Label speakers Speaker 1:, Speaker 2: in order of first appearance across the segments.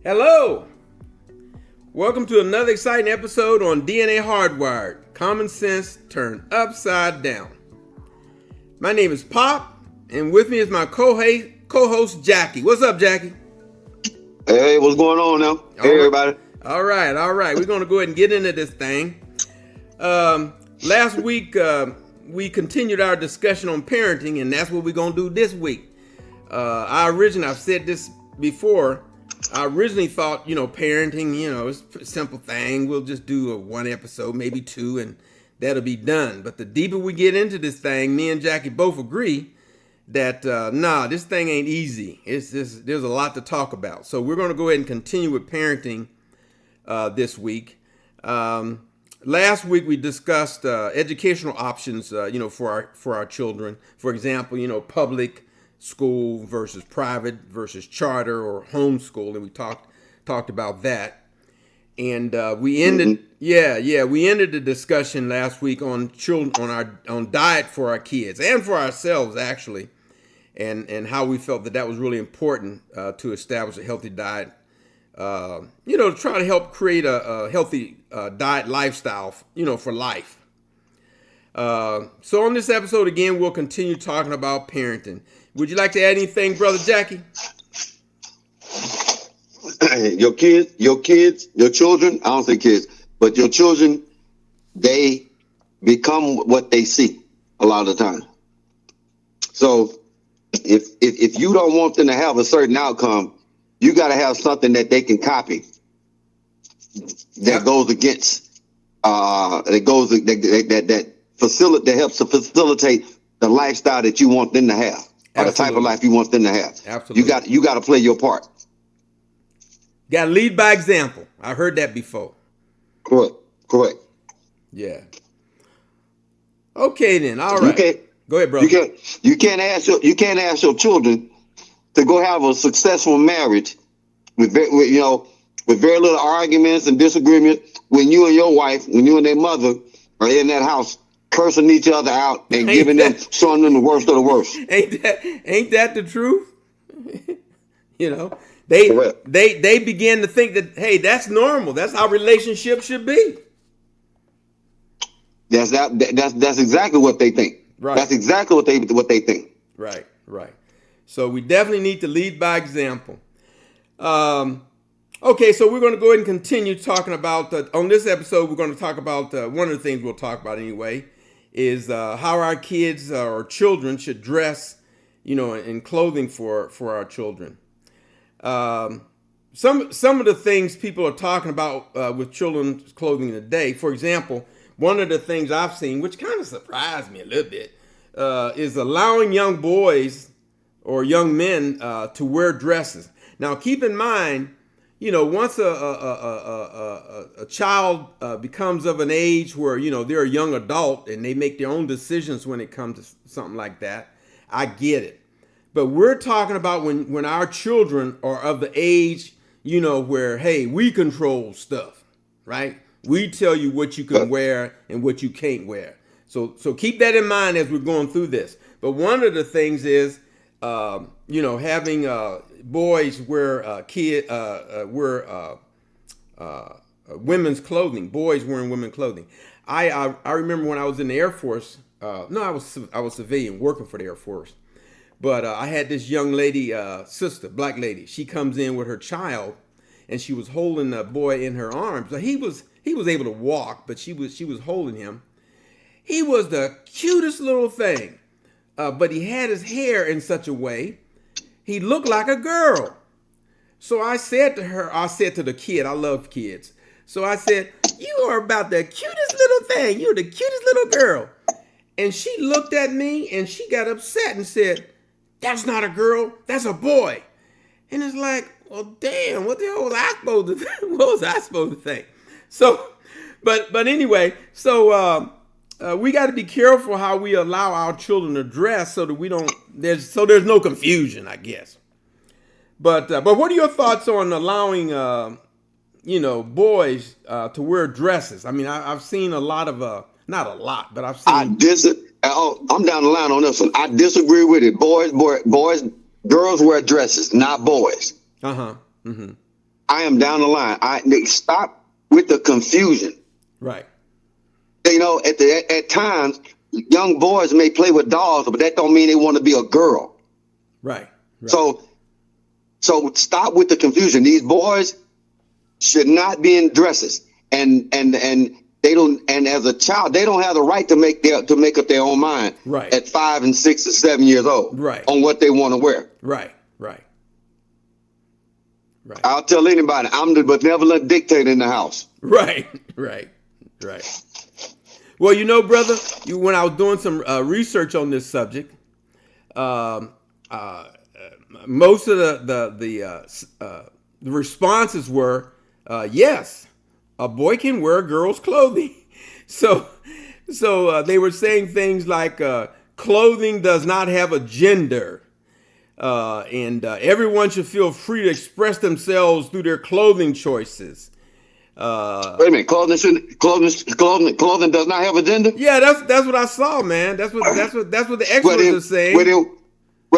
Speaker 1: Hello! Welcome to another exciting episode on DNA Hardwired, common sense turned upside down. My name is Pop, and with me is my co-host Jackie. What's up, Jackie?
Speaker 2: Hey, what's going on now? Hey, everybody.
Speaker 1: All right. We're going to go ahead and get into this thing. Last week, we continued our discussion on parenting, and that's what we're going to do this week. I've said this before, I originally thought, parenting, it's a simple thing. We'll just do one episode, maybe two, and that'll be done. But the deeper we get into this thing, me and Jackie both agree that, this thing ain't easy. There's a lot to talk about. So we're going to go ahead and continue with parenting this week. Last week we discussed educational options, for our children. For example, public school versus private versus charter or homeschool, and we talked about that. And we ended, we ended the discussion last week on children, on diet for our kids and for ourselves actually, and how we felt that was really important to establish a healthy diet. To try to help create a healthy diet lifestyle, for life. So on this episode, again, we'll continue talking about parenting. Would you like to add anything, Brother Jackie?
Speaker 2: Your children, I don't say kids, but your children, they become what they see a lot of the time. So if you don't want them to have a certain outcome, you got to have something that they can copy that goes against, that helps to facilitate the lifestyle that you want them to have. Or the type of life you want them to have.
Speaker 1: Absolutely.
Speaker 2: You got to play your part.
Speaker 1: Got to lead by example. I heard that before.
Speaker 2: Correct.
Speaker 1: Yeah. Okay then. All right. Go ahead, brother.
Speaker 2: You can't ask your children to go have a successful marriage with very little arguments and disagreements when you and your wife, when you and their mother are in that house cursing each other out and showing them the worst of the worst.
Speaker 1: Ain't that the truth? They begin to think that, hey, that's normal. That's how relationships should be.
Speaker 2: That's exactly what they think.
Speaker 1: Right.
Speaker 2: That's exactly what they think.
Speaker 1: Right. So we definitely need to lead by example. Okay, so we're going to go ahead and continue talking about, on this episode, we're going to talk about, one of the things we'll talk about anyway, is how our kids or children should dress, in clothing for our children. Some of the things people are talking about with children's clothing today, for example, one of the things I've seen, which kind of surprised me a little bit, is allowing young boys or young men to wear dresses. Now, keep in mind, once a child becomes of an age where, they're a young adult and they make their own decisions when it comes to something like that, I get it. But we're talking about when our children are of the age, where, hey, we control stuff, right? We tell you what you can wear and what you can't wear. So keep that in mind as we're going through this. But one of the things is, having boys wear women's clothing. Boys wearing women's clothing. I remember when I was in the Air Force. I was civilian working for the Air Force. But I had this young lady, sister, black lady. She comes in with her child, and she was holding the boy in her arms. So he was able to walk, but she was holding him. He was the cutest little thing. But he had his hair in such a way, he looked like a girl. So I said to the kid, I love kids. So I said, you are about the cutest little thing. You're the cutest little girl. And she looked at me and she got upset and said, that's not a girl, that's a boy. And it's like, well, damn, what the hell was I supposed to think? What was I supposed to think? So, but anyway, so we got to be careful how we allow our children to dress so that there's no confusion, I guess. But what are your thoughts on allowing, boys to wear dresses? I mean, I've seen a lot of, not a lot, but I've seen.
Speaker 2: I'm down the line on this one. I disagree with it. Girls wear dresses, not boys.
Speaker 1: Uh-huh. Mm-hmm.
Speaker 2: I am down the line. Stop with the confusion.
Speaker 1: Right.
Speaker 2: You know, at times, young boys may play with dolls, but that don't mean they want to be a girl.
Speaker 1: Right.
Speaker 2: So stop with the confusion. These boys should not be in dresses, and they don't. And as a child, they don't have the right to make up their own mind.
Speaker 1: Right.
Speaker 2: At 5 and 6 and 7 years old.
Speaker 1: Right.
Speaker 2: On what they want to wear.
Speaker 1: Right.
Speaker 2: I'll tell anybody, I'm the benevolent dictator in the house.
Speaker 1: Right. Well, you know, brother, when I was doing some research on this subject, most of the responses were, yes, a boy can wear girl's clothing. So they were saying things like clothing does not have a gender. And everyone should feel free to express themselves through their clothing choices.
Speaker 2: Wait a minute, clothing does not have a gender?
Speaker 1: Yeah, that's what I saw, man. That's what the experts are saying.
Speaker 2: Well,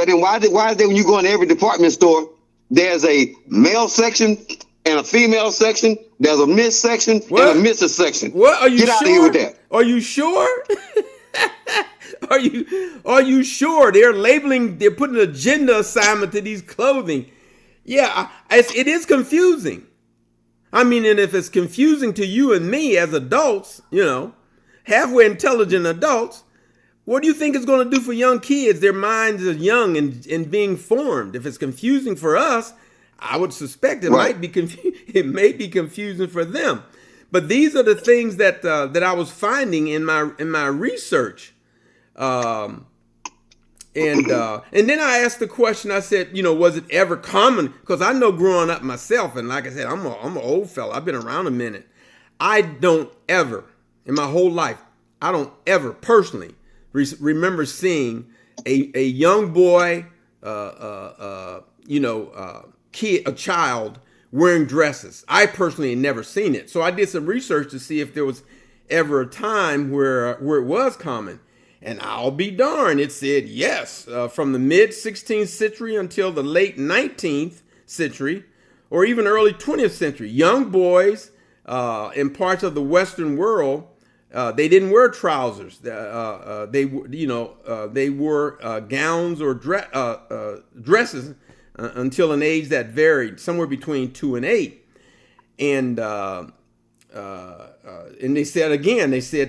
Speaker 2: then why is it when you go in every department store, there's a male section and a female section, there's a miss section and a Mrs. section.
Speaker 1: What? Are you
Speaker 2: Get
Speaker 1: sure?
Speaker 2: out of here with that.
Speaker 1: Are you sure? Are you sure they're putting a gender assignment to these clothing? Yeah, it is confusing. I mean, and if it's confusing to you and me as adults, you know, halfway intelligent adults, what do you think it's going to do for young kids? Their minds are young and being formed. If it's confusing for us, I would suspect it might be it may be confusing for them. But these are the things that I was finding in my research. And then I asked the question, I said, you know, was it ever common? Because I know growing up myself, and like I said, I'm an old fella. I've been around a minute. I don't ever, in my whole life, I don't ever personally remember seeing a young boy, kid, a child wearing dresses. I personally had never seen it. So I did some research to see if there was ever a time where it was common. And I'll be darned, it said yes, from the mid 16th century until the late 19th century, or even early 20th century. Young boys in parts of the Western world, they didn't wear trousers. They wore gowns or dresses until an age that varied, somewhere between 2 and 8. And they said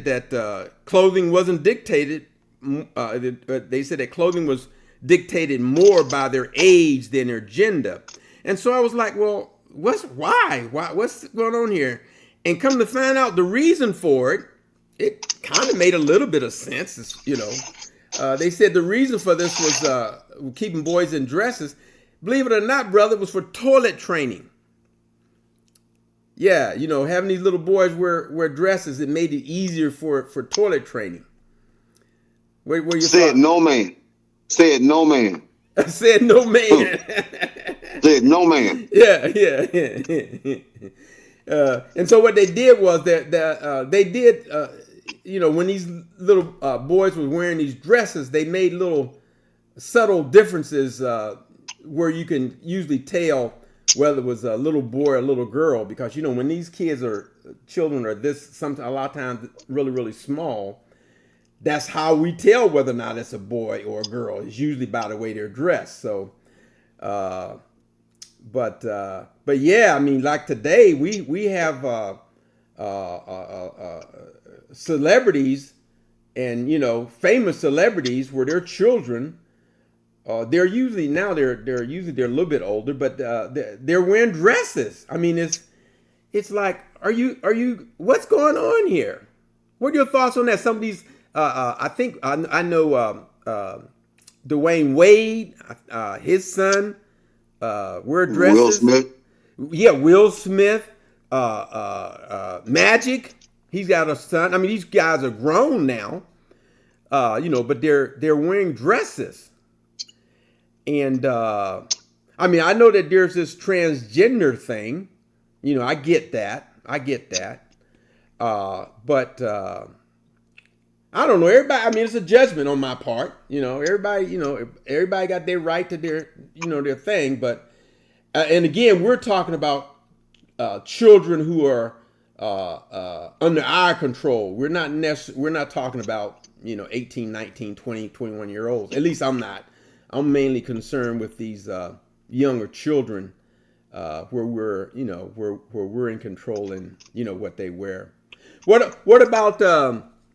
Speaker 1: that clothing wasn't dictated. They said that clothing was dictated more by their age than their gender. And so I was like, well, what's going on here? And come to find out the reason for it, it kind of made a little bit of sense. You know, they said the reason for this was keeping boys in dresses. Believe it or not, brother, it was for toilet training. Yeah, you know, having these little boys wear dresses, it made it easier for toilet training. Where you
Speaker 2: said no man. Said no man.
Speaker 1: Said no man.
Speaker 2: Said no man.
Speaker 1: Yeah. And so what they did was that they did, when these little boys were wearing these dresses, they made little subtle differences where you can usually tell whether it was a little boy or a little girl, because, you know, when these children are a lot of times really, really small, that's how we tell whether or not it's a boy or a girl. It's usually by the way they're dressed. So, but yeah, I mean, like today we have celebrities and, you know, famous celebrities where their children, they're usually they're a little bit older, but they're wearing dresses. I mean, it's like, are you what's going on here? What are your thoughts on that? Some of these, I think I know Dwayne Wade, his son, wear dresses.
Speaker 2: Will Smith.
Speaker 1: Yeah, Will Smith, Magic. He's got a son. I mean, these guys are grown now, but they're wearing dresses. And, I mean, I know that there's this transgender thing, you know, I get that. But I don't know, everybody, I mean, it's a judgment on my part, you know, everybody got their right to their thing. But, and again, we're talking about children who are under our control. We're not talking about 18, 19, 20, 21 year olds. At least I'm not. I'm mainly concerned with these younger children where we're in control and what they wear. What about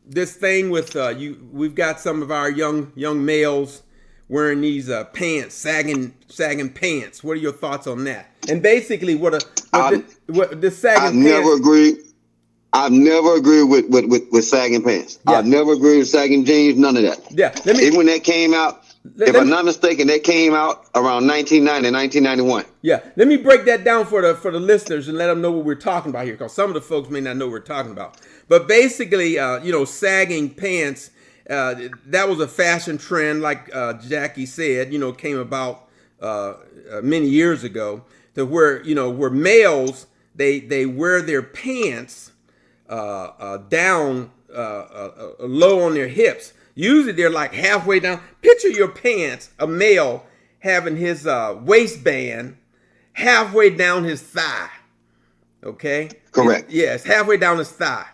Speaker 1: this thing with you? We've got some of our young males wearing these pants, sagging pants. What are your thoughts on that? And basically, what the sagging pants.
Speaker 2: I've never agreed with sagging pants.
Speaker 1: Yeah.
Speaker 2: I've never agreed with sagging jeans. None of that.
Speaker 1: Yeah.
Speaker 2: Even when that came out, if I'm not mistaken, that came out around 1990, 1991.
Speaker 1: Yeah. Let me break that down for the listeners and let them know what we're talking about here, because some of the folks may not know what we're talking about. But basically, sagging pants. That was a fashion trend, like Jackie said. Came about many years ago, to where males they wear their pants down low on their hips. Usually they're like halfway down. Picture your pants, a male having his waistband halfway down his thigh. Okay?
Speaker 2: Correct.
Speaker 1: Yes, halfway down his thigh.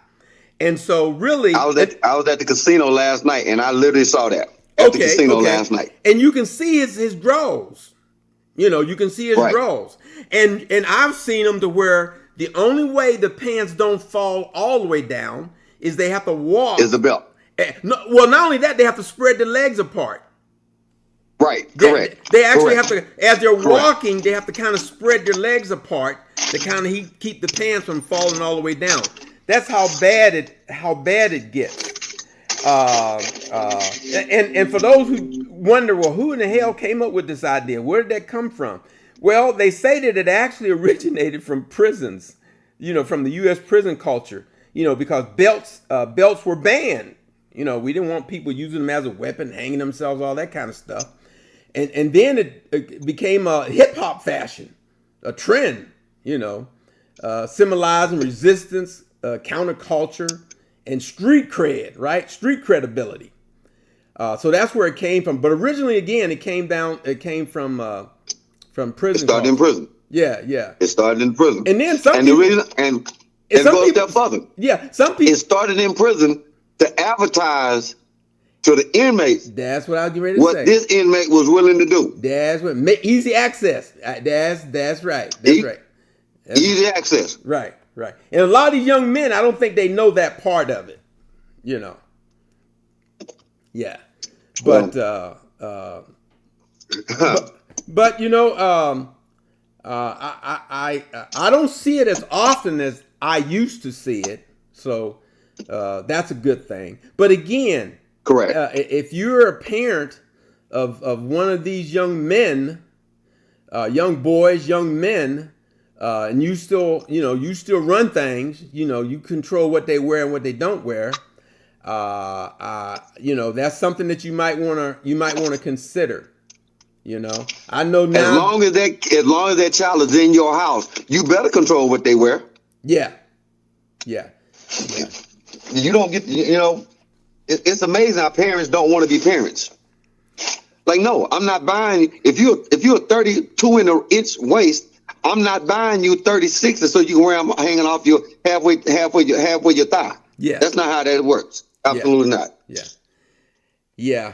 Speaker 1: And so really,
Speaker 2: I was at the casino last night, and I literally saw that at the casino last night.
Speaker 1: And you can see his drawers. You can see his drawers. And I've seen them to where the only way the pants don't fall all the way down is they have to walk.
Speaker 2: Is the belt.
Speaker 1: Well, not only that, they have to spread their legs apart.
Speaker 2: Right, correct.
Speaker 1: They actually have to, as they're walking, they have to kind of spread their legs apart to kind of keep the pants from falling all the way down. That's how bad it gets. And for those who wonder, well, who in the hell came up with this idea? Where did that come from? Well, they say that it actually originated from prisons, from the U.S. prison culture, because belts were banned. We didn't want people using them as a weapon, hanging themselves, all that kind of stuff. And then it became a hip hop fashion, a trend, symbolizing resistance, counterculture, and street cred, right? Street credibility. So that's where it came from. But originally, again, it came from prison.
Speaker 2: It started in prison.
Speaker 1: Yeah.
Speaker 2: It started in prison.
Speaker 1: And then some
Speaker 2: people,
Speaker 1: the reason,
Speaker 2: and it goes a step further.
Speaker 1: Yeah, some people.
Speaker 2: It started in prison to advertise to the inmates.
Speaker 1: That's what I was getting ready to say.
Speaker 2: What this inmate was willing to do.
Speaker 1: That's what easy access. That's right.
Speaker 2: Easy access.
Speaker 1: Right. And a lot of these young men, I don't think they know that part of it. Yeah. But I don't see it as often as I used to see it. So that's a good thing. But again,
Speaker 2: correct.
Speaker 1: If you're a parent of one of these young men, young boys, young men, and you still run things, you control what they wear and what they don't wear. That's something that you might want to consider. I know now.
Speaker 2: As long as that child is in your house, you better control what they wear.
Speaker 1: Yeah.
Speaker 2: You don't get, it's amazing how parents don't want to be parents. Like, no, I'm not buying. If you're 32-inch waist, I'm not buying you 36 so you can wear them hanging off your halfway your thigh.
Speaker 1: Yeah,
Speaker 2: that's not how that works. Absolutely not.
Speaker 1: Yeah.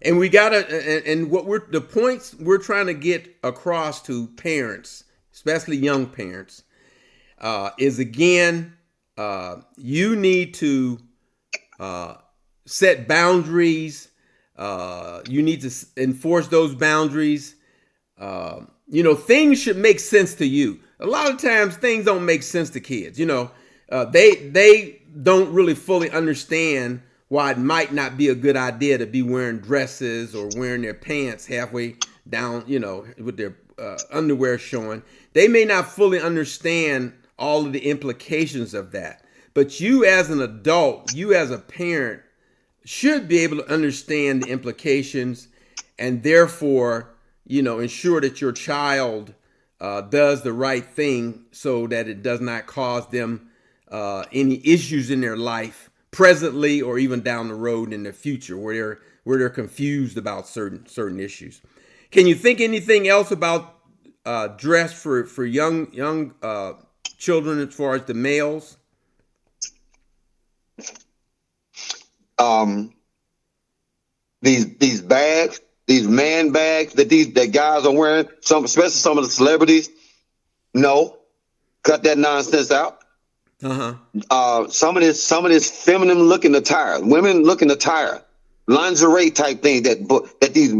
Speaker 1: And we gotta, and what the points we're trying to get across to parents, especially young parents, is again, you need to set boundaries. You need to enforce those boundaries. Things should make sense to you. A lot of times things don't make sense to kids. They don't really fully understand why it might not be a good idea to be wearing dresses or wearing their pants halfway down, with their underwear showing. They may not fully understand all of the implications of that. But you as an adult, you as a parent, should be able to understand the implications and therefore, ensure that your child does the right thing so that it does not cause them any issues in their life presently or even down the road in the future where they're confused about certain issues. Can you think anything else about dress for young children as far as the males?
Speaker 2: These bags, these man bags that guys are wearing, especially some of the celebrities. No, cut that nonsense out. Some of this feminine looking attire, women looking attire, lingerie type thing that these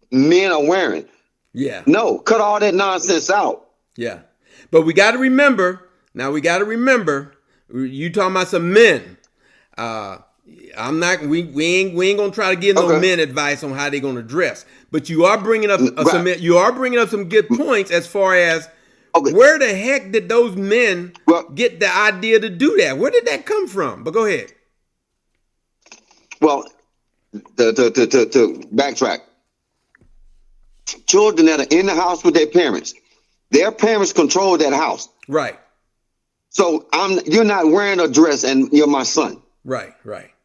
Speaker 2: men are wearing.
Speaker 1: Yeah.
Speaker 2: No, cut all that nonsense out.
Speaker 1: Yeah. But we got to remember, you talking about some men. I'm not, we ain't going to try to give no men advice on how they're going to dress. But you are bringing up some good points as far as where the heck did those men get the idea to do that? Where did that come from? But go ahead.
Speaker 2: Well, to backtrack, children that are in the house with their parents control that house.
Speaker 1: Right.
Speaker 2: So you're not wearing a dress and you're my son.
Speaker 1: Right.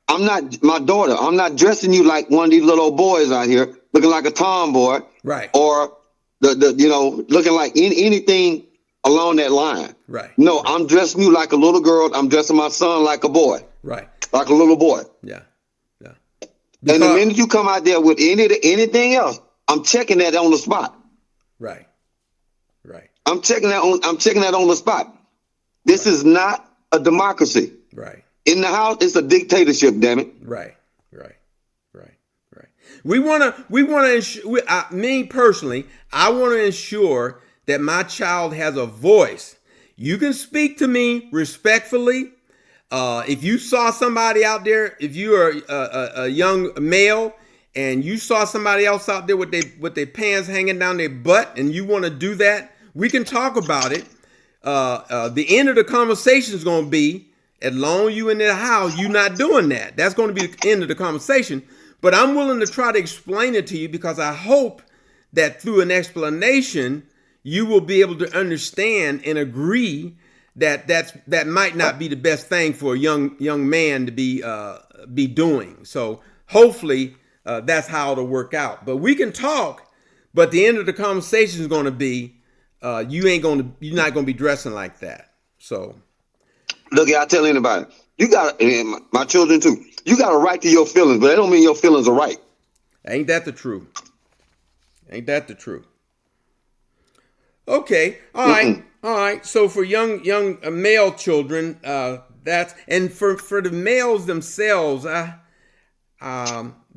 Speaker 2: I'm not my daughter. I'm not dressing you like one of these little boys out here looking like a tomboy.
Speaker 1: Right.
Speaker 2: Or looking like anything along that line.
Speaker 1: Right.
Speaker 2: No, I'm dressing you like a little girl. I'm dressing my son like a boy.
Speaker 1: Right.
Speaker 2: Like a little boy.
Speaker 1: Yeah. Because,
Speaker 2: and the minute you come out there with anything else, I'm checking that on the spot.
Speaker 1: Right.
Speaker 2: I'm checking that on the spot. This is not a democracy.
Speaker 1: Right.
Speaker 2: In the house, it's a dictatorship, damn it.
Speaker 1: Right. We want to ensure, me personally, I want to ensure that my child has a voice. You can speak to me respectfully. If you saw somebody out there, if you are a young male and you saw somebody else out there with their pants hanging down their butt and you want to do that, we can talk about it. The end of the conversation is going to be, as long as you in the house, you not doing that. That's going to be the end of the conversation. But I'm willing to try to explain it to you because I hope that through an explanation, you will be able to understand and agree that that might not be the best thing for a young man to be doing. So hopefully that's how it'll work out. But we can talk. But the end of the conversation is going to be you're not going to be dressing like that. So.
Speaker 2: Look, I'll tell anybody. You got, and my children too, you got a right to your feelings, but that don't mean your feelings are right.
Speaker 1: Ain't that the truth? Okay. All right. So for young male children, that's, and for the males themselves, the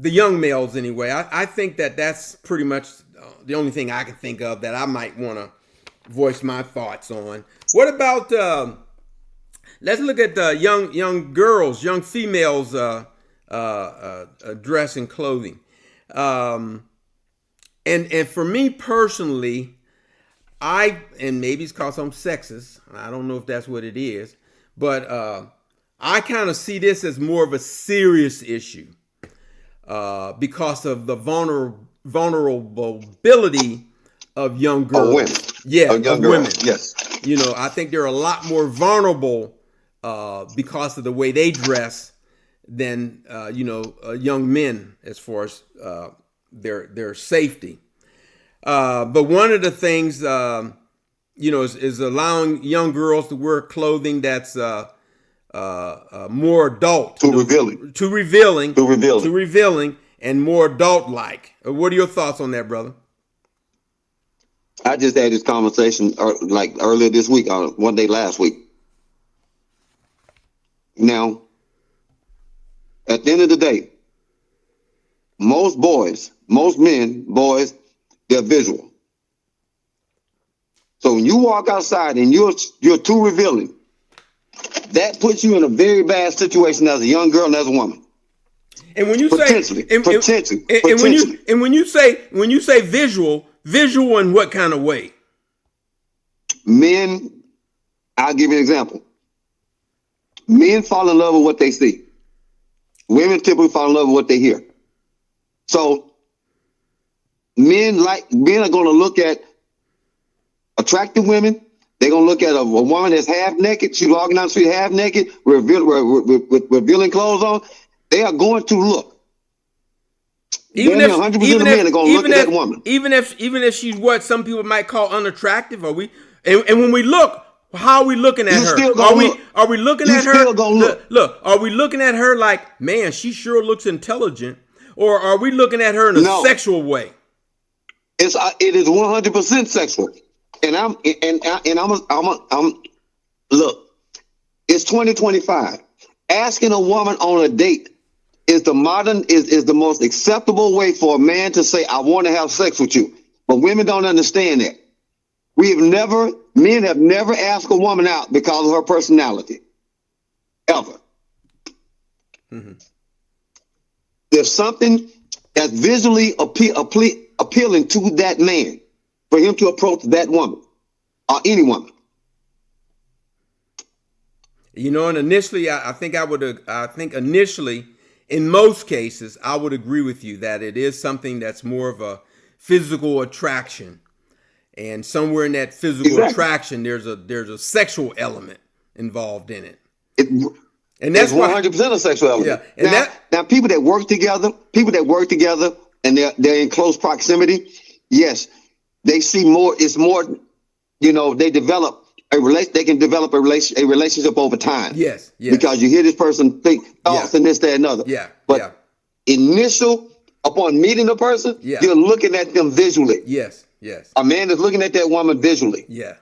Speaker 1: young males anyway, I think that's pretty much the only thing I can think of that I might want to voice my thoughts on. What about, let's look at the young girls, young females dress and clothing. And for me personally, and maybe it's because I'm sexist. I don't know if that's what it is, but I kind of see this as more of a serious issue because of the vulnerability of young girls.
Speaker 2: Of women.
Speaker 1: Yeah, of women.
Speaker 2: Yes.
Speaker 1: I think they're a lot more vulnerable because of the way they dress than young men as far as their safety. But one of the things is allowing young girls to wear clothing that's more adult,
Speaker 2: too
Speaker 1: revealing, and more adult-like. What are your thoughts on that, brother?
Speaker 2: I just had this conversation like earlier this week, one day last week. Now, at the end of the day, most men, they're visual. So when you walk outside and you're too revealing, that puts you in a very bad situation as a young girl and as a woman.
Speaker 1: And when you
Speaker 2: potentially,
Speaker 1: when you say visual in what kind of way?
Speaker 2: Men, I'll give you an example. Men fall in love with what they see. Women typically fall in love with what they hear. So men are going to look at attractive women. They're going to look at a woman that's half naked. She's walking down the street half naked, with revealing clothes on. They are going to look.
Speaker 1: Even
Speaker 2: Damn
Speaker 1: if,
Speaker 2: near 100% of
Speaker 1: even
Speaker 2: men are
Speaker 1: if,
Speaker 2: gonna look
Speaker 1: even
Speaker 2: at
Speaker 1: if,
Speaker 2: that woman.
Speaker 1: even if she's what some people might call unattractive, are we? And when we look, how are we looking at
Speaker 2: You
Speaker 1: her?
Speaker 2: still
Speaker 1: Are
Speaker 2: gonna
Speaker 1: we
Speaker 2: look.
Speaker 1: are we looking
Speaker 2: You
Speaker 1: at her?
Speaker 2: still gonna look.
Speaker 1: Look, are we looking at her like, man, she sure looks intelligent, or are we looking at her in a
Speaker 2: No,
Speaker 1: sexual way?
Speaker 2: it is 100% sexual. And I'm look. It's 2025. Asking a woman on a date is the most acceptable way for a man to say, I want to have sex with you. But women don't understand that. Men have never asked a woman out because of her personality. Ever. Mm-hmm. There's something that's visually appealing to that man for him to approach that woman or any woman.
Speaker 1: You know, and initially, I think initially, in most cases, I would agree with you that it is something that's more of a physical attraction, and somewhere in that physical attraction, there's a sexual element involved in it.
Speaker 2: And that's 100% a sexual element. Yeah, now people that work together, and they're in close proximity, yes, they see more. It's more, they develop. They can develop a relationship over time.
Speaker 1: Yes.
Speaker 2: Because you hear this person think thoughts and this, that, and other.
Speaker 1: Yeah.
Speaker 2: But upon meeting a person, you're looking at them visually.
Speaker 1: Yes.
Speaker 2: A man is looking at that woman visually.
Speaker 1: Yeah.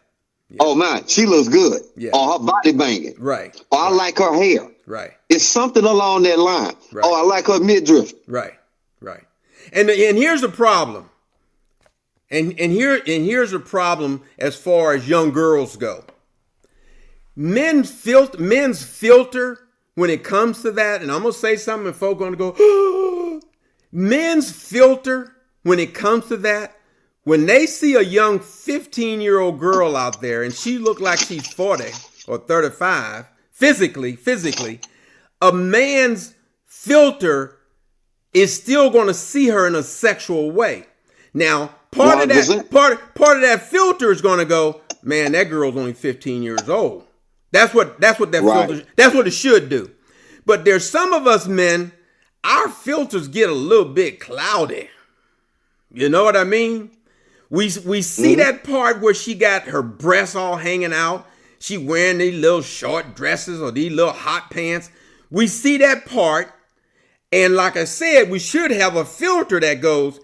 Speaker 2: Oh man, she looks good. Yeah. Or her body banging.
Speaker 1: Right.
Speaker 2: Or I like her hair.
Speaker 1: Right.
Speaker 2: It's something along that line. Right. Oh, I like her midriff.
Speaker 1: Right. And here's the problem. And here's a problem as far as young girls go. Men's filter when it comes to that, and I'm gonna say something, and folk gonna go, men's filter when it comes to that, when they see a young 15-year-old girl out there and she look like she's 40 or 35, physically, a man's filter is still gonna see her in a sexual way. Now, part of that filter is going to go, man, that girl's only 15 years old. That's what that filter, that's what it should do. But there's some of us men, our filters get a little bit cloudy. You know what I mean? We see that part where she got her breasts all hanging out. She wearing these little short dresses or these little hot pants. We see that part. And like I said, we should have a filter that goes,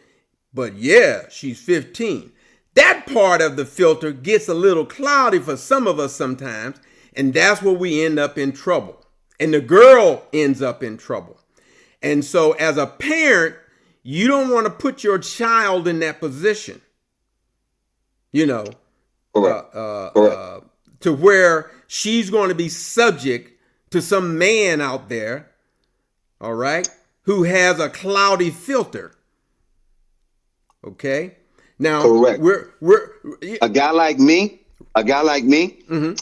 Speaker 1: but yeah, she's 15. That part of the filter gets a little cloudy for some of us sometimes, and that's where we end up in trouble. And the girl ends up in trouble. And so as a parent, you don't want to put your child in that position, to where she's going to be subject to some man out there, all right, who has a cloudy filter. Okay. Now,
Speaker 2: correct.
Speaker 1: We're
Speaker 2: a guy like me.
Speaker 1: Mm-hmm.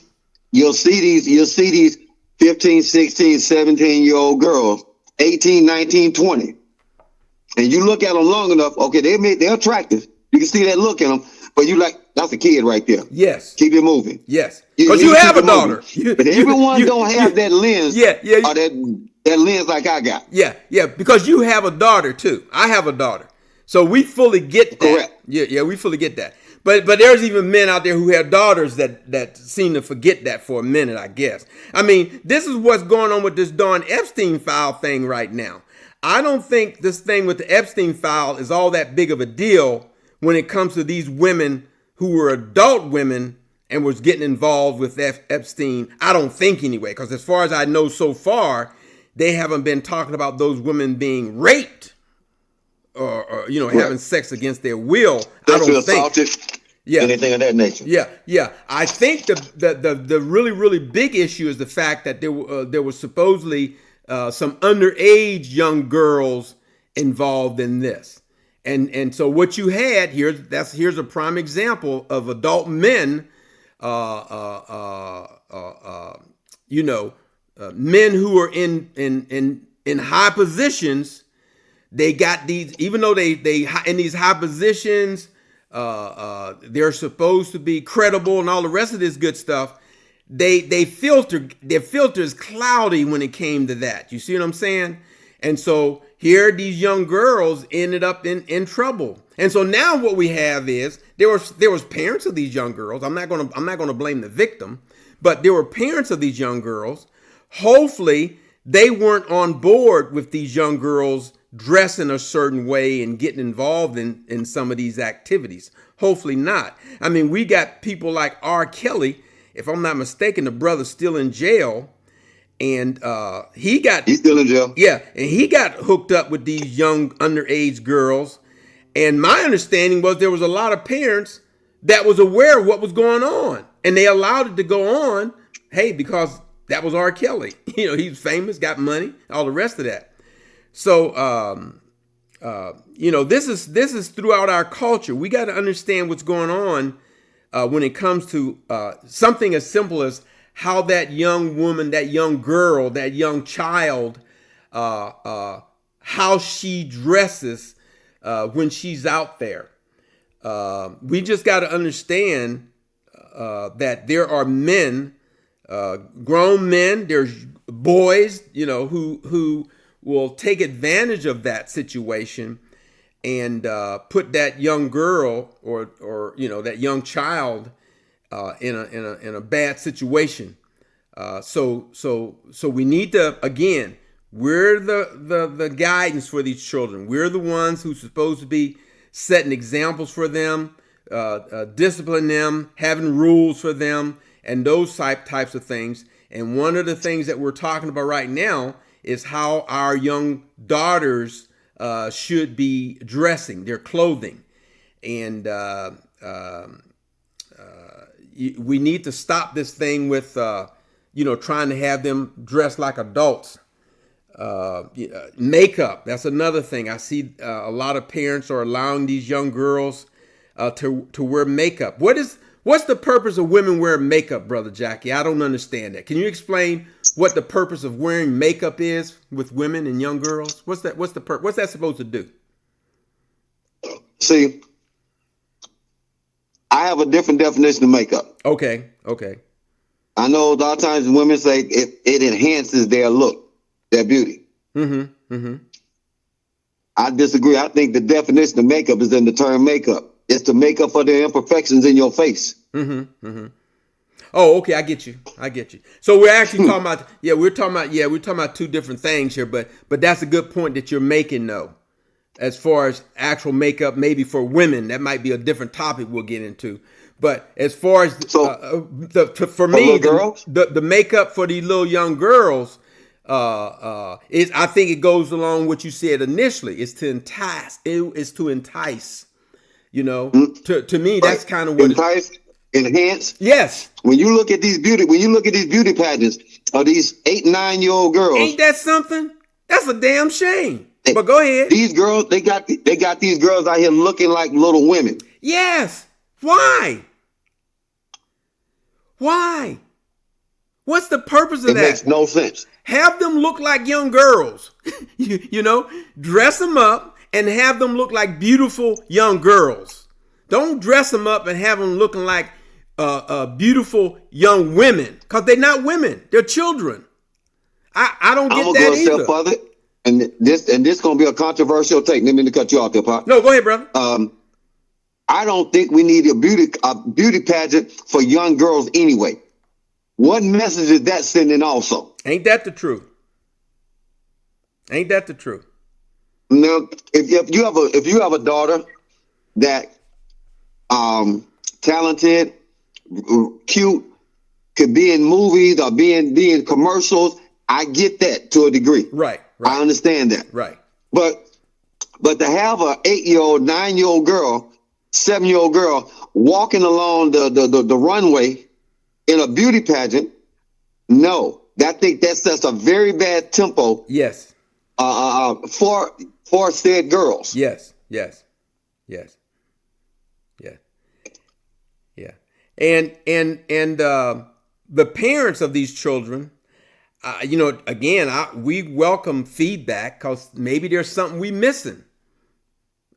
Speaker 2: You'll see these 15, 16, 17-year-old girls, 18, 19, 20. And you look at them long enough, okay, they're attractive. You can see that look in them, but you like, that's a kid right there.
Speaker 1: Yes.
Speaker 2: Keep it moving.
Speaker 1: Yes. Because you have a daughter.
Speaker 2: But everyone don't have that lens.
Speaker 1: Yeah.
Speaker 2: Or that lens like I got.
Speaker 1: Yeah. Because you have a daughter too. I have a daughter. So we fully get that.
Speaker 2: Correct.
Speaker 1: Yeah, we fully get that. But there's even men out there who have daughters that seem to forget that for a minute, I guess. I mean, this is what's going on with this darn Epstein file thing right now. I don't think this thing with the Epstein file is all that big of a deal when it comes to these women who were adult women and was getting involved with Epstein. I don't think anyway, because as far as I know so far, they haven't been talking about those women being raped. Or having sex against their will. I don't think.
Speaker 2: Anything of that nature.
Speaker 1: Yeah. I think the really, really big issue is the fact that there was supposedly some underage young girls involved in this, and so what you had here's a prime example of adult men, men who are in high positions. They got these, even though they in these high positions, they're supposed to be credible and all the rest of this good stuff. Their filter is cloudy when it came to that. You see what I'm saying? And so here these young girls ended up in trouble. And so now what we have is there was parents of these young girls. I'm not gonna blame the victim, but there were parents of these young girls. Hopefully they weren't on board with these young girls dressing a certain way and getting involved in some of these activities. Hopefully not. I mean, we got people like R. Kelly, if I'm not mistaken, the brother's still in jail. And he's
Speaker 2: still in jail.
Speaker 1: Yeah, and he got hooked up with these young underage girls. And my understanding was there was a lot of parents that was aware of what was going on, and they allowed it to go on. Hey, because that was R. Kelly. He's famous, got money, all the rest of that. So, this is throughout our culture. We got to understand what's going on when it comes to something as simple as how that young woman, that young girl, that young child, how she dresses when she's out there. We just got to understand that there are men, grown men, there's boys, who will take advantage of that situation and put that young girl or that young child in a bad situation. So we need to, again, we're the guidance for these children. We're the ones who's supposed to be setting examples for them, disciplining them, having rules for them, and those types of things. And one of the things that we're talking about right now is how our young daughters should be dressing, their clothing. And we need to stop this thing with, trying to have them dress like adults. Makeup, that's another thing. I see a lot of parents are allowing these young girls to wear makeup. What's the purpose of women wearing makeup, Brother Jackie? I don't understand that. Can you explain what the purpose of wearing makeup is with women and young girls? What's that supposed to do?
Speaker 2: See, I have a different definition of makeup.
Speaker 1: Okay.
Speaker 2: I know a lot of times women say it enhances their look, their beauty. I disagree. I think the definition of makeup is in the term makeup. It's the makeup for the imperfections in your face.
Speaker 1: Oh, okay. I get you. So we're actually talking about, we're talking about two different things here, but that's a good point that you're making though. As far as actual makeup, maybe for women, that might be a different topic we'll get into. But as far as for me, the makeup for these little young girls, I think it goes along what you said initially. It's to entice. It's to entice. To me, that's kind of what
Speaker 2: entice, enhance.
Speaker 1: Yes.
Speaker 2: When you look at these beauty pageants of these 8-9-year-old girls,
Speaker 1: ain't that something? That's a damn shame. But go ahead.
Speaker 2: These girls, they got these girls out here looking like little women.
Speaker 1: Yes. Why? What's the purpose of that?
Speaker 2: It makes no sense.
Speaker 1: Have them look like young girls. Dress them up and have them look like beautiful young girls. Don't dress them up and have them looking like beautiful young women, because they're not women. They're children. I don't get that either. I'm gonna go a step further,
Speaker 2: and this gonna be a controversial take. Let me cut you off there, Pop.
Speaker 1: No, go ahead, brother.
Speaker 2: I don't think we need a beauty pageant for young girls anyway. What message is that sending also?
Speaker 1: Ain't that the truth?
Speaker 2: Now, if you have a daughter that talented, cute, could be in movies or be in commercials, I get that to a degree.
Speaker 1: Right.
Speaker 2: I understand that.
Speaker 1: Right.
Speaker 2: But to have a 8-year-old, 9-year-old girl, 7-year-old girl walking along the runway in a beauty pageant, no, I think that sets a very bad tempo.
Speaker 1: Yes.
Speaker 2: For said girls.
Speaker 1: Yes. And the parents of these children, we welcome feedback, because maybe there's something we missing.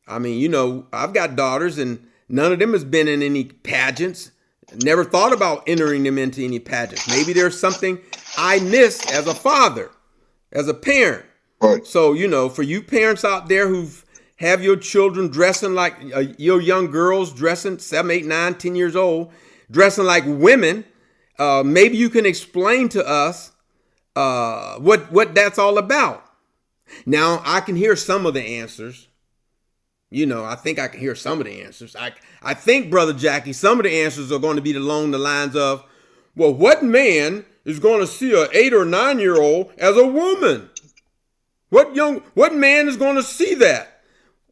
Speaker 1: I mean, I've got daughters and none of them has been in any pageants. Never thought about entering them into any pageants. Maybe there's something I missed as a father, as a parent.
Speaker 2: Right.
Speaker 1: So, for you parents out there who have your children dressing like your young girls dressing 7, 8, 9, 10 years old, dressing like women, maybe you can explain to us what that's all about. Now, I can hear some of the answers. I think I can hear some of the answers. I think, Brother Jackie, some of the answers are going to be along the lines of, well, what man is going to see an 8 or 9-year-old as a woman? What man is going to see that?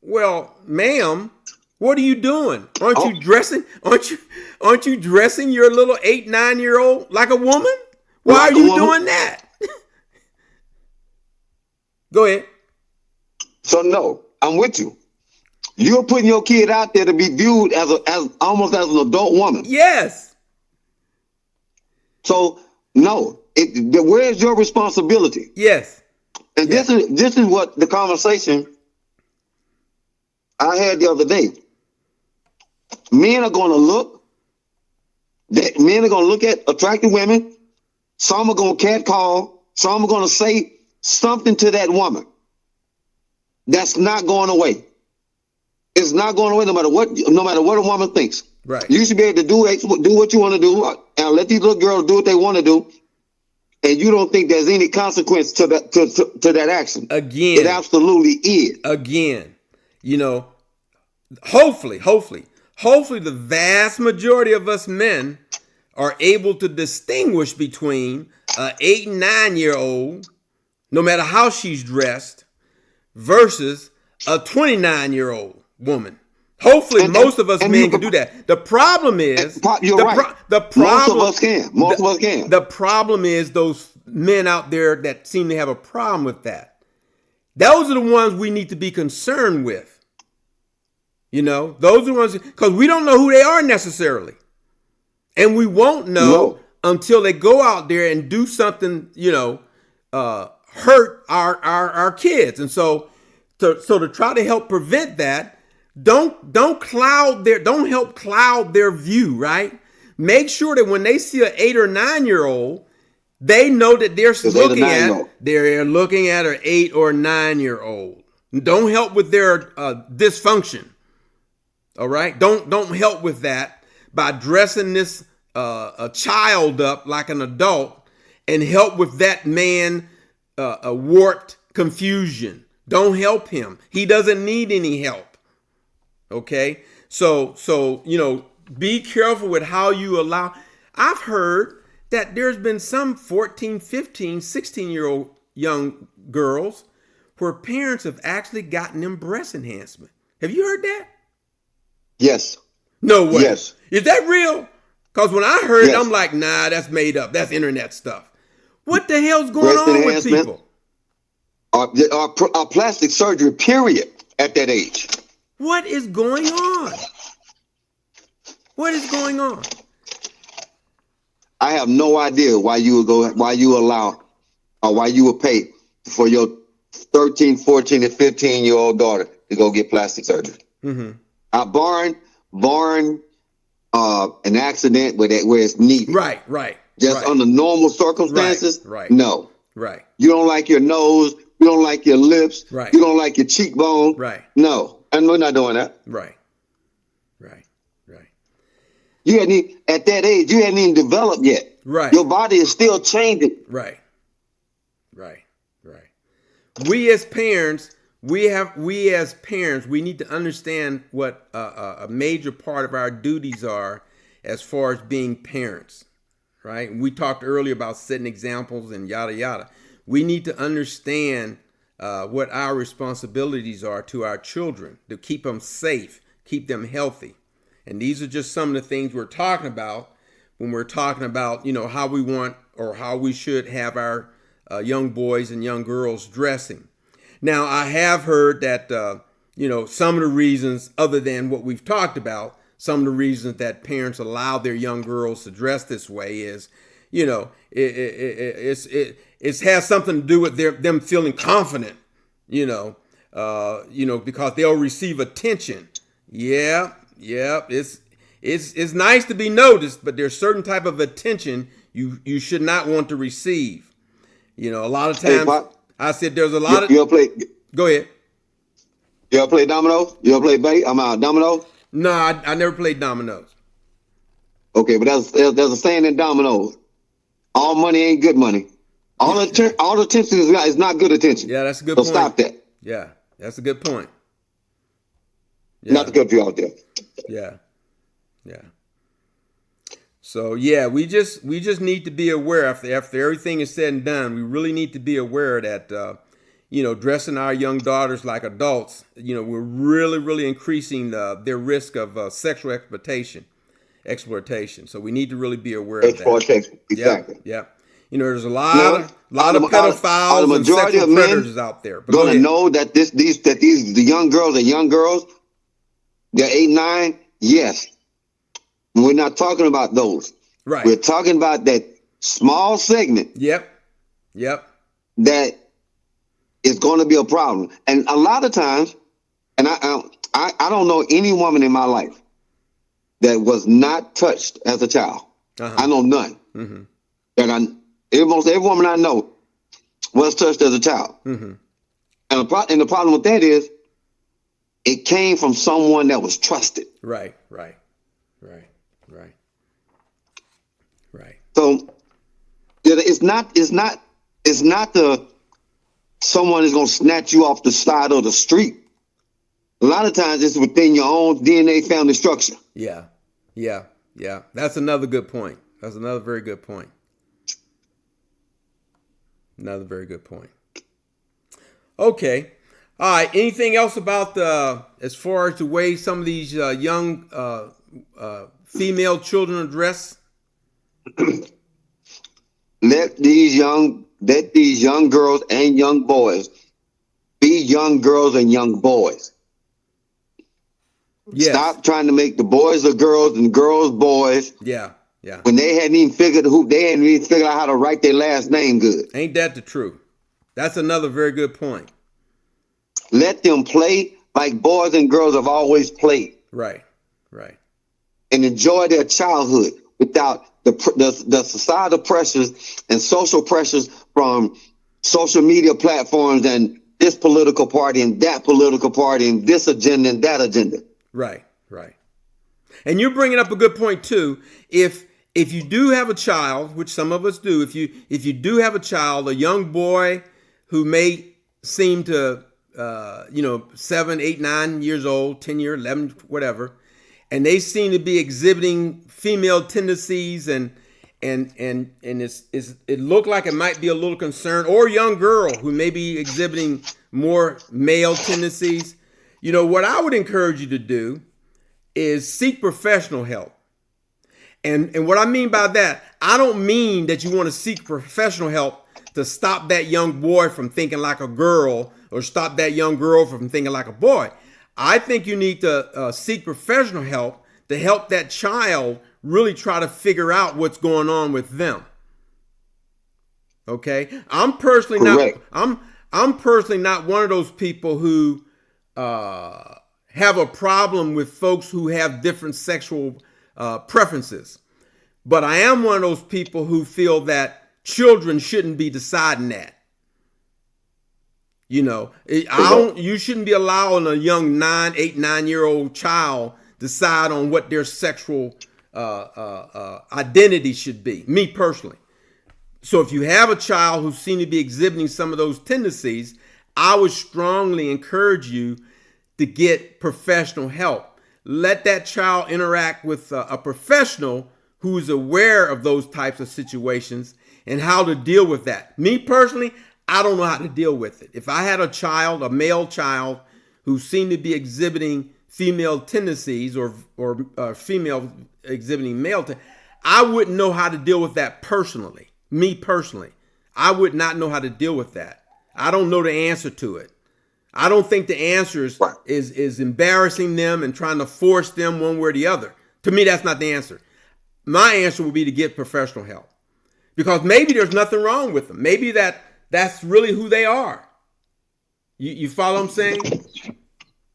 Speaker 1: Well, ma'am, what are you doing? Aren't you dressing? Aren't you dressing your little 8, 9-year-old like a woman? Why are you doing that? Go ahead.
Speaker 2: So no, I'm with you. You're putting your kid out there to be viewed as almost as an adult woman.
Speaker 1: Yes.
Speaker 2: So no, where's your responsibility?
Speaker 1: Yes.
Speaker 2: And this is what the conversation I had the other day. Men are going to look at attractive women. Some are going to catcall. Some are going to say something to that woman. That's not going away. It's not going away no matter what a woman thinks.
Speaker 1: Right.
Speaker 2: You should be able to do what you want to do and let these little girls do what they want to do. And you don't think there's any consequence to that action.
Speaker 1: Again.
Speaker 2: It absolutely is.
Speaker 1: Again. Hopefully the vast majority of us men are able to distinguish between an 8 and 9-year-old, no matter how she's dressed, versus a 29-year-old woman. Hopefully, most of us men can do that. The problem is,
Speaker 2: you're right. Most of us can. Most of us can.
Speaker 1: The problem is those men out there that seem to have a problem with that. Those are the ones we need to be concerned with. Those are the ones, because we don't know who they are necessarily. And we won't know until they go out there and do something, hurt our kids. And so to try to help prevent that, don't help cloud their view, right? Make sure that when they see an 8 or 9-year-old, they know that they're looking at an 8 or 9-year-old. Don't help with their dysfunction. All right, don't help with that by dressing this a child up like an adult, and help with that man a warped confusion. Don't help him. He doesn't need any help. Okay, so be careful with how you allow. I've heard that there's been some 14, 15, 16-year-old young girls where parents have actually gotten them breast enhancement. Have you heard that?
Speaker 2: Yes.
Speaker 1: No way.
Speaker 2: Yes.
Speaker 1: Is that real? Because when I heard it, I'm like, nah, that's made up. That's internet stuff. What the hell's going on with people?
Speaker 2: Plastic surgery, period, at that age.
Speaker 1: What is going on? What is going on?
Speaker 2: I have no idea why you would pay for your 13, 14, and 15-year-old daughter to go get plastic surgery. Mm-hmm. Barring an accident where it's needed.
Speaker 1: Right.
Speaker 2: Just under normal circumstances.
Speaker 1: Right.
Speaker 2: No.
Speaker 1: Right.
Speaker 2: You don't like your nose. You don't like your lips.
Speaker 1: Right.
Speaker 2: You don't like your cheekbone.
Speaker 1: Right.
Speaker 2: No. And we're not doing that.
Speaker 1: Right.
Speaker 2: At that age, you hadn't even developed yet.
Speaker 1: Right.
Speaker 2: Your body is still changing.
Speaker 1: Right. We as parents, we need to understand what a major part of our duties are as far as being parents, right? We talked earlier about setting examples and yada, yada. We need to understand what our responsibilities are to our children to keep them safe, keep them healthy. And these are just some of the things we're talking about when we're talking about, how we want or how we should have our young boys and young girls dressing. Now, I have heard that, some of the reasons, other than what we've talked about, some of the reasons that parents allow their young girls to dress this way is, it has something to do with them feeling confident, because they'll receive attention. Yeah, it's nice to be noticed, but there's certain type of attention you should not want to receive. A lot of times. I said there's a lot of.
Speaker 2: You ever play?
Speaker 1: Go ahead.
Speaker 2: You ever play dominoes? You ever play dominoes?
Speaker 1: No, I never played dominoes.
Speaker 2: Okay, but there's a saying in dominoes: all money ain't good money. All attention is not good attention.
Speaker 1: Yeah, that's a good
Speaker 2: so
Speaker 1: point.
Speaker 2: Stop that.
Speaker 1: Yeah, that's a good point. Yeah.
Speaker 2: Not to cut you out there.
Speaker 1: Yeah. So yeah, we just need to be aware after everything is said and done. We really need to be aware that dressing our young daughters like adults, we're really increasing their risk of sexual exploitation. So we need to really be aware of that.
Speaker 2: Exactly.
Speaker 1: Yeah. There's a lot of pedophiles and sexual predators out there.
Speaker 2: But gonna know that the young girls, they're 8, 9. Yes, we're not talking about those.
Speaker 1: Right.
Speaker 2: We're talking about that small segment.
Speaker 1: Yep.
Speaker 2: That is going to be a problem, and a lot of times, and I don't know any woman in my life that was not touched as a child. I know none. Mm-hmm. And almost every woman I know was touched as a child. Mm-hmm. And the problem with that is it came from someone that was trusted.
Speaker 1: Right.
Speaker 2: So it's not the someone is going to snatch you off the side of the street. A lot of times it's within your own DNA family structure.
Speaker 1: Yeah. That's another good point. That's another very good point. Okay. All right. Anything else about as far as the way some of these young female children are dressed?
Speaker 2: Let these young girls and young boys be young girls and young boys. Yes. Stop trying to make the boys the girls and girls boys.
Speaker 1: Yeah.
Speaker 2: When they hadn't even figured out how to write their last name good.
Speaker 1: Ain't that the truth? That's another very good point.
Speaker 2: Let them play like boys and girls have always played.
Speaker 1: Right.
Speaker 2: And enjoy their childhood without the societal pressures and social pressures from social media platforms and this political party and that political party and this agenda and that agenda.
Speaker 1: Right. And you're bringing up a good point too. If you do have a child, which some of us do, if you do have a child, a young boy who may seem to 7, 8, 9 years old, 10 years, 11, whatever, and they seem to be exhibiting female tendencies and it looked like it might be a little concern, or a young girl who may be exhibiting more male tendencies, what I would encourage you to do is seek professional help. And what I mean by that, I don't mean that you want to seek professional help to stop that young boy from thinking like a girl or stop that young girl from thinking like a boy. I think you need to seek professional help to help that child really try to figure out what's going on with them. Okay, I'm personally not one of those people who have a problem with folks who have different sexual preferences, but I am one of those people who feel that children shouldn't be deciding that. You shouldn't be allowing a young 8, 9-year-old child decide on what their sexual identity should be, me personally. So if you have a child who seems to be exhibiting some of those tendencies, I would strongly encourage you to get professional help. Let that child interact with a professional who's aware of those types of situations and how to deal with that. Me personally, I don't know how to deal with it. If I had a male child who seemed to be exhibiting female tendencies or female exhibiting male, I wouldn't know how to deal with that personally. Me personally, I would not know how to deal with that. I don't know the answer to it. I don't think the answer is embarrassing them and trying to force them one way or the other. To me, that's not the answer. My answer would be to get professional help, because maybe there's nothing wrong with them. Maybe that's really who they are. You follow what I'm saying?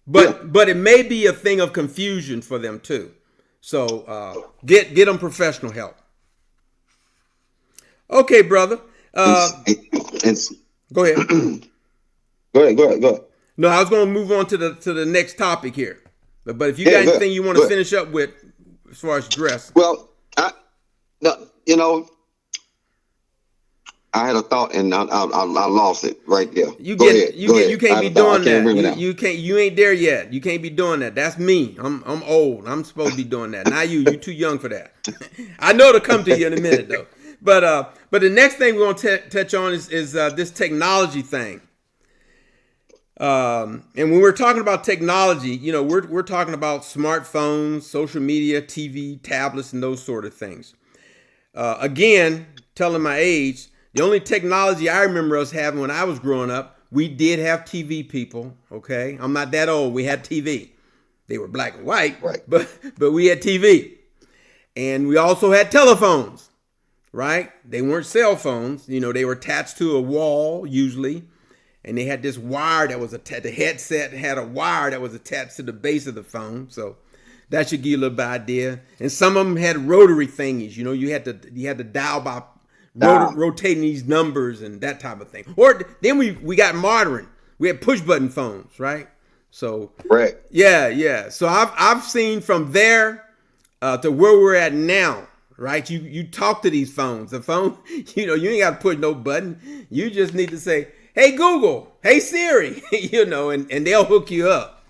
Speaker 1: But it may be a thing of confusion for them too. So get them professional help. Okay, brother.
Speaker 2: And
Speaker 1: Go ahead.
Speaker 2: Go ahead.
Speaker 1: No, I was going to move on to the next topic here. But if you got
Speaker 2: Yeah,
Speaker 1: anything you want to finish up with as far as dress.
Speaker 2: Well, I had a thought and I lost it right there.
Speaker 1: You
Speaker 2: Go ahead.
Speaker 1: You can't be
Speaker 2: I
Speaker 1: doing
Speaker 2: can't remember
Speaker 1: that.
Speaker 2: now.
Speaker 1: You ain't there yet. You can't be doing that. That's me. I'm old. I'm supposed to be doing that. Not you. You too young for that. I know it'll come to you in a minute though. But the next thing we're gonna touch on is this technology thing. And when we're talking about technology, we're talking about smartphones, social media, TV, tablets, and those sort of things. Again, telling my age, the only technology I remember us having when I was growing up, we did have TV, people. Okay, I'm not that old. We had TV. They were black and white,
Speaker 2: right?
Speaker 1: But we had TV, and we also had telephones, right? They weren't cell phones. They were attached to a wall usually. And they had this wire that was attached. The headset had a wire that was attached to the base of the phone. So that should give you a little bit of idea. And some of them had rotary thingies. You had to dial by rotating these numbers and that type of thing. Or then we got modern. We had push button phones, right? So
Speaker 2: right.
Speaker 1: Yeah. So I've seen from there to where we're at now. Right, you talk to these phones. The phone, you ain't got to push no button. You just need to say, "Hey Google, hey Siri," and they'll hook you up.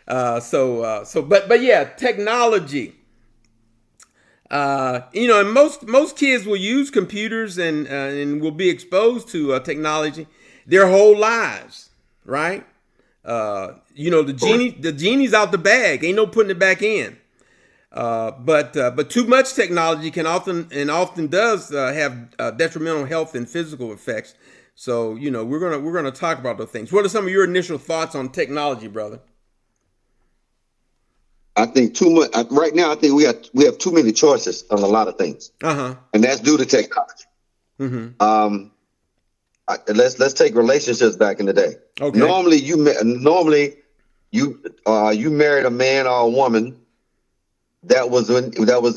Speaker 1: But yeah, technology. And most kids will use computers and will be exposed to technology their whole lives, right? The genie's out the bag. Ain't no putting it back in. But too much technology can often does have detrimental health and physical effects. So we're gonna talk about those things. What are some of your initial thoughts on technology, brother?
Speaker 2: I think too much right now. I think we have too many choices on a lot of things, and that's due to technology. Mm-hmm. Let's take relationships back in the day. Okay. Normally you married a man or a woman that was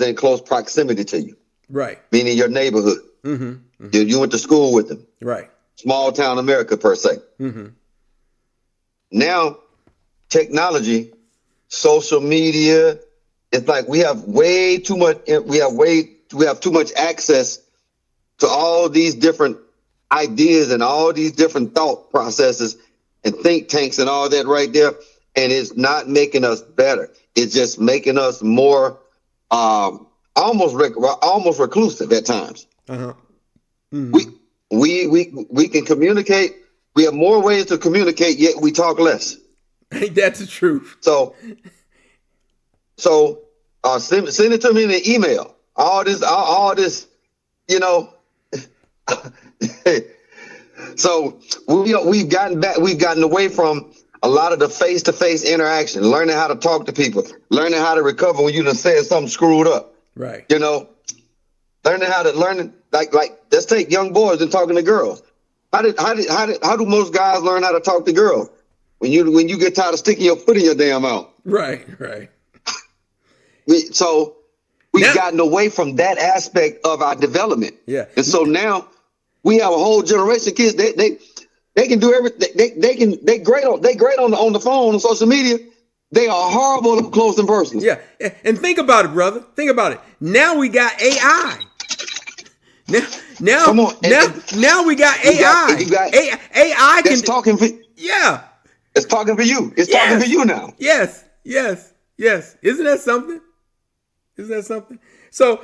Speaker 2: in close proximity to you, right? Meaning your neighborhood. Mm-hmm. You went to school with them, right? Small town America per se. Mm-hmm. Now, technology, social media, it's like we have way too much. We have too much access to all these different ideas and all these different thought processes and think tanks and all that right there, and it's not making us better. It's just making us more almost reclusive at times. Uh-huh. Mm-hmm. We can communicate. We have more ways to communicate, yet we talk less.
Speaker 1: That's the truth.
Speaker 2: So send it to me in an email. All this, So we've gotten away from a lot of the face-to-face interaction, learning how to talk to people, learning how to recover when you done said something screwed up. Right. Learning like let's take young boys and talking to girls. How do most guys learn how to talk to girls? When you get tired of sticking your foot in your damn mouth. Right. So we've gotten away from that aspect of our development. Yeah. And so now we have a whole generation of kids. They can do everything. They great on the phone on social media. They are horrible up close in person. Yeah.
Speaker 1: And think about it, brother. Think about it. Now we got AI. Now come on. Now we got AI. AI can
Speaker 2: talking for.
Speaker 1: Yeah.
Speaker 2: It's talking for you. It's talking for you now.
Speaker 1: Yes. Isn't that something? So,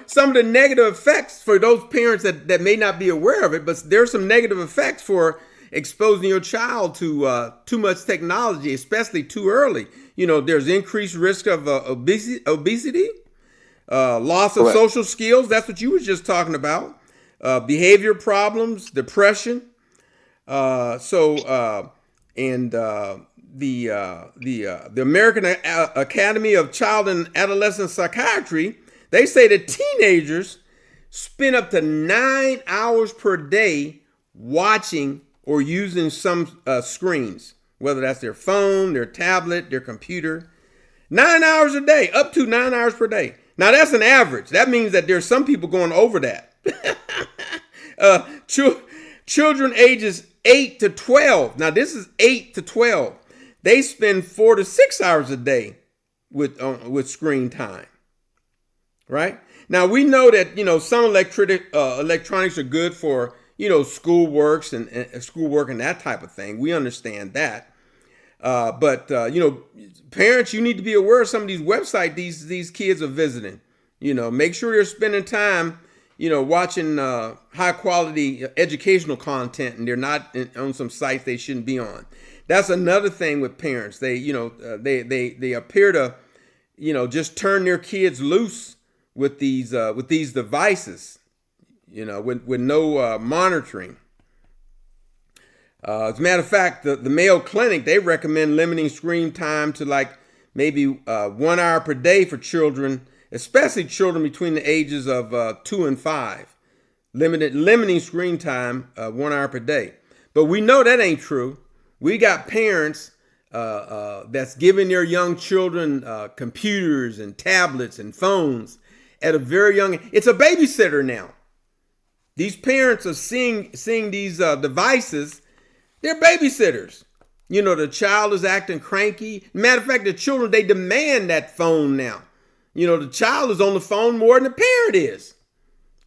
Speaker 1: some of the negative effects for those parents that may not be aware of it, but there's some negative effects for exposing your child to too much technology, especially too early. There's increased risk of obesity, loss of social skills. That's what you were just talking about. Behavior problems, depression. The American Academy of Child and Adolescent Psychiatry, they say that teenagers spend up to 9 hours per day watching or using some screens, whether that's their phone, their tablet, their computer. 9 hours a day, up to 9 hours per day. Now that's an average. That means that there's some people going over that. Children ages 8 to 12. Now this is 8 to 12. They spend 4 to 6 hours a day with screen time. Right? Now we know that some electronics are good for schoolwork and that type of thing. We understand that. But parents, you need to be aware of some of these websites these kids are visiting. Make sure they're spending time, watching high quality educational content, and they're not on some sites they shouldn't be on. That's another thing with parents. They appear to, just turn their kids loose with these devices, with no monitoring. As a matter of fact, the Mayo Clinic, they recommend limiting screen time to like maybe 1 hour per day for children, especially children between the ages of 2 and 5. Limiting screen time 1 hour per day. But we know that ain't true. We got parents that's giving their young children computers and tablets and phones at a very young. It's a babysitter now. These parents are seeing these devices. They're babysitters. The child is acting cranky. Matter of fact, the children, they demand that phone now. The child is on the phone more than the parent is.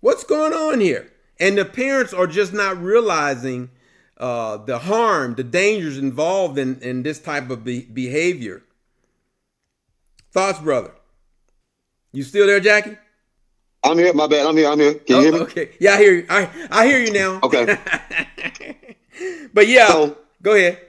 Speaker 1: What's going on here? And the parents are just not realizing the harm, the dangers involved in this type of behavior. Thoughts, brother? You still there, Jackie?
Speaker 2: I'm here. My bad. I'm here. Can you hear me?
Speaker 1: Okay. Yeah, I hear you. I hear you now.
Speaker 2: Okay.
Speaker 1: But yeah,
Speaker 2: So,
Speaker 1: go ahead.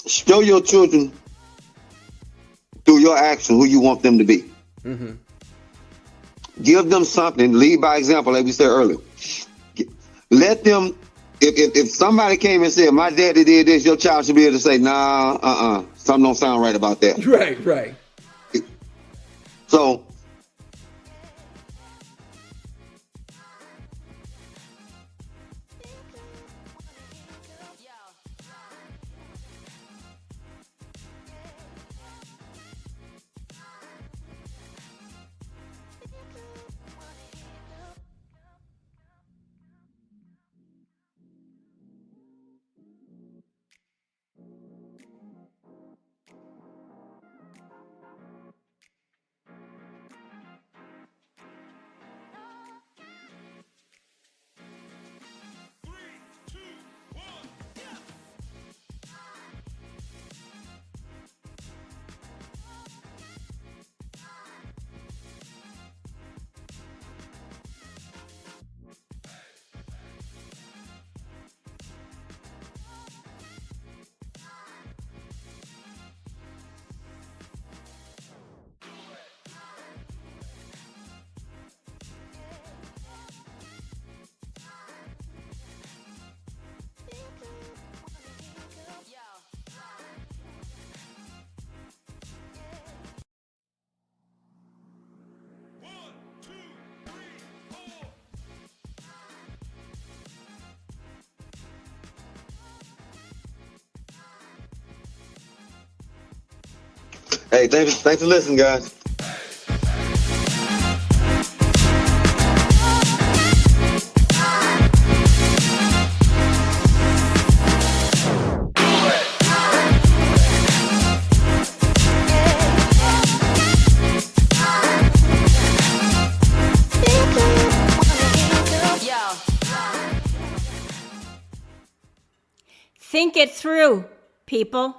Speaker 2: Show your children through your action who you want them to be.
Speaker 1: Mm-hmm.
Speaker 2: Give them something. Lead by example, like we said earlier. Let them. If somebody came and said, "My daddy did this," your child should be able to say, "Nah, something don't sound right about that."
Speaker 1: Right.
Speaker 2: So. Hey, thanks for listening, guys.
Speaker 3: Think it through, people.